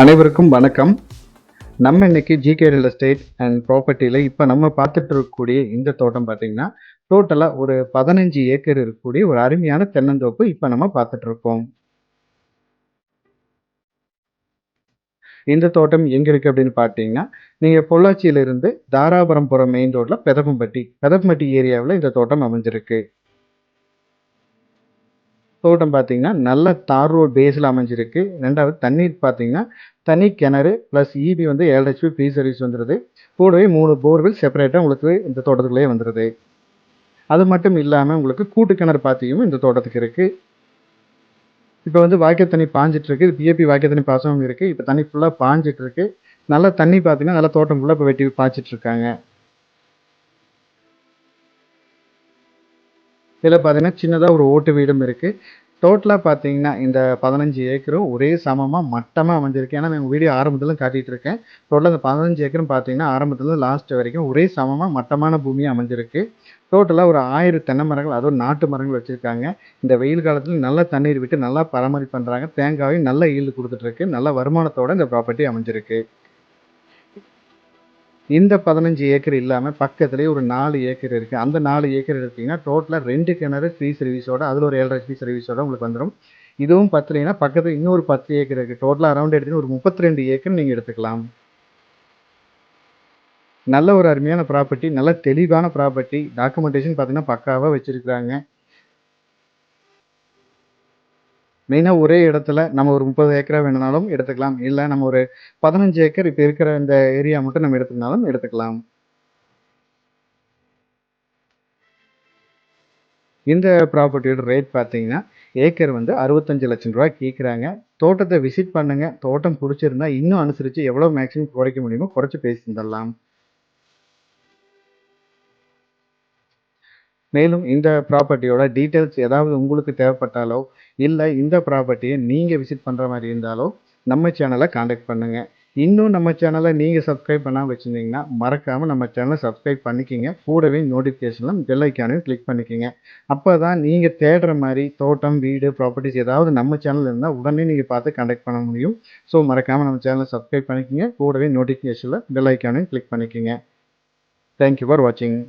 அனைவருக்கும் வணக்கம். நம்ம இன்னைக்கு ஜிகே ரியல் எஸ்டேட் அண்ட் ப்ராப்பர்ட்டியில் இப்போ நம்ம பார்த்துட்டு இருக்கக்கூடிய இந்த தோட்டம் பார்த்தீங்கன்னா டோட்டலாக ஒரு 15 ஏக்கர் இருக்கக்கூடிய ஒரு அருமையான தென்னந்தோப்பு இப்போ நம்ம பார்த்துட்டு இருக்கோம். இந்த தோட்டம் எங்கே இருக்குது அப்படின்னு பார்த்தீங்கன்னா, நீங்கள் பொள்ளாச்சியிலிருந்து தாராபுரம் போகிற மெயின் ரோட்டில் பெதப்பம்பட்டி ஏரியாவில் இந்த தோட்டம் அமைஞ்சிருக்கு. தோட்டம் பார்த்தீங்கன்னா நல்ல தார் ரோட் பேஸில் அமைஞ்சிருக்கு. ரெண்டாவது தண்ணீர் பார்த்தீங்கன்னா தனி கிணறு ப்ளஸ் இபி வந்து 7 ஹெச்பி ஃப்ரீ சர்வீஸ் வந்துடுது. கூடவே 3 போர்வெல் செப்பரேட்டாக உங்களுக்கு இந்த தோட்டத்துக்குள்ளேயே வந்துடுது. அது மட்டும் இல்லாமல் உங்களுக்கு கூட்டு கிணறு பாத்தியும் இந்த தோட்டத்துக்கு இருக்குது. இப்போ வந்து வாய்க்கால் தண்ணி பாஞ்சிட்டு இருக்கு. பிஏபி வாய்க்கால் தண்ணி பாசனம் இருக்குது. இப்போ தண்ணி ஃபுல்லாக பாஞ்சிட்டு இருக்கு. நல்லா தண்ணி பார்த்தீங்கன்னா நல்லா தோட்டம் ஃபுல்லாக இப்போ வெட்டி பாய்ச்சிட்டு இருக்காங்க. இதில் பார்த்தீங்கன்னா சின்னதாக ஒரு ஓட்டு வீடும் இருக்குது. டோட்டலாக பார்த்தீங்கன்னா இந்த 15 ஏக்கரும் ஒரே சமமாக மட்டமாக அமைஞ்சிருக்கு. ஏன்னா நான் வீடியோ ஆரம்பத்தில் காட்டிகிட்டு இருக்கேன். டோட்டலாக இந்த 15 ஏக்கரும் பார்த்தீங்கன்னா ஆரம்பத்துலேருந்து லாஸ்ட் வரைக்கும் ஒரே சமமாக மட்டமான பூமியாக அமைஞ்சிருக்கு. டோட்டலாக ஒரு 1000 தென்னை மரங்கள், அதுவும் நாட்டு மரங்கள் வச்சுருக்காங்க. இந்த வெயில் காலத்தில் நல்லா தண்ணீர் விட்டு நல்லா பராமரிப்பு பண்ணுறாங்க. தேங்காயும் நல்ல ஈல்டு கொடுத்துட்ருக்கு. நல்ல வருமானத்தோடு இந்த ப்ராப்பர்ட்டி அமைஞ்சிருக்கு. இந்த 15 ஏக்கர் இல்லாமல் பக்கத்துலேயே ஒரு 4 ஏக்கர் இருக்குது. அந்த 4 ஏக்கர் எடுத்தீங்கன்னா டோட்டலாக 2 கிணறு ஃப்ரீ சர்வீஸோட, அதில் ஒரு 7 ஹெச்பி சர்வீஸோட உங்களுக்கு வந்துடும். இதுவும் பத்தலைன்னா பக்கத்தில் இன்னொரு 10 ஏக்கர் இருக்குது. டோட்டலாக அரௌண்ட் எடுத்தீங்கன்னா ஒரு 32 ஏக்கர் நீங்கள் எடுத்துக்கலாம். நல்ல ஒரு அருமையான ப்ராப்பர்ட்டி, நல்ல தெளிவான ப்ராப்பர்ட்டி. டாக்குமெண்டேஷன் பார்த்தீங்கன்னா பக்காவாக வச்சுருக்குறாங்க. மெயினாக ஒரே இடத்துல நம்ம ஒரு 30 ஏக்கரா வேணுனாலும் எடுத்துக்கலாம். இல்லை நம்ம ஒரு 15 ஏக்கர் இப்போ இருக்கிற இந்த ஏரியா மட்டும் நம்ம எடுத்துக்கினாலும் எடுத்துக்கலாம். இந்த ப்ராப்பர்ட்டியோட ரேட் பார்த்தீங்கன்னா ஏக்கர் வந்து 65 லட்சம் ரூபாய் கேட்குறாங்க. தோட்டத்தை விசிட் பண்ணுங்கள். தோட்டம் பிடிச்சிருந்தா இன்னும் அனுசரித்து எவ்வளோ மேக்ஸிமம் குறைக்க முடியுமோ குறைச்சி பேசி தரலாம். மேலும் இந்த ப்ராப்பர்ட்டியோட டீட்டெயில்ஸ் ஏதாவது உங்களுக்கு தேவைப்பட்டாலோ, இல்லை இந்த ப்ராப்பர்ட்டியை நீங்கள் விசிட் பண்ணுற மாதிரி இருந்தாலோ நம்ம சேனலை காண்டாக்ட் பண்ணுங்கள். இன்னும் நம்ம சேனலை நீங்கள் சப்ஸ்கிரைப் பண்ணாமல் வச்சுருந்தீங்கன்னா மறக்காமல் நம்ம சேனலை சப்ஸ்கிரைப் பண்ணிக்கிங்க. கூடவே நோட்டிஃபிகேஷனில் பெல் ஐக்கானையும் கிளிக் பண்ணிக்கிங்க. அப்போ தான் நீங்கள் தேடுற மாதிரி தோட்டம், வீடு, ப்ராப்பர்ட்டிஸ் ஏதாவது நம்ம சேனல் இருந்தால் உடனே நீங்கள் பார்த்து காண்டாக்ட் பண்ண முடியும். ஸோ மறக்காமல் நம்ம சேனலை சப்ஸ்கிரைப் பண்ணிக்கிங்க. கூடவே நோட்டிஃபிகேஷனில் பெல் ஐக்கானையும் கிளிக் பண்ணிக்கிங்க. தேங்க்யூ ஃபார் வாட்சிங்.